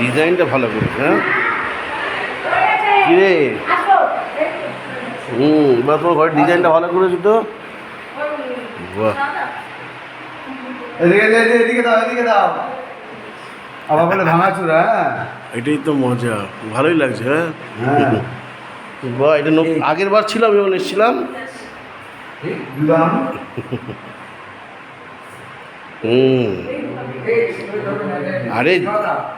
ডিজাইনটা ভালো করেছে। হ্যাঁ কিরে, এবার তোমার ঘরের ডিজাইনটা ভালো করেছো তো। বাহ, এদিকে দাও আবার বলে ভাঙাচুরা। এটাই তো মজা, ভালোই লাগছে। হ্যাঁ হ্যাঁ বাহ, এটা আগের বার ছিল আমি যখন এসেছিলাম। আরে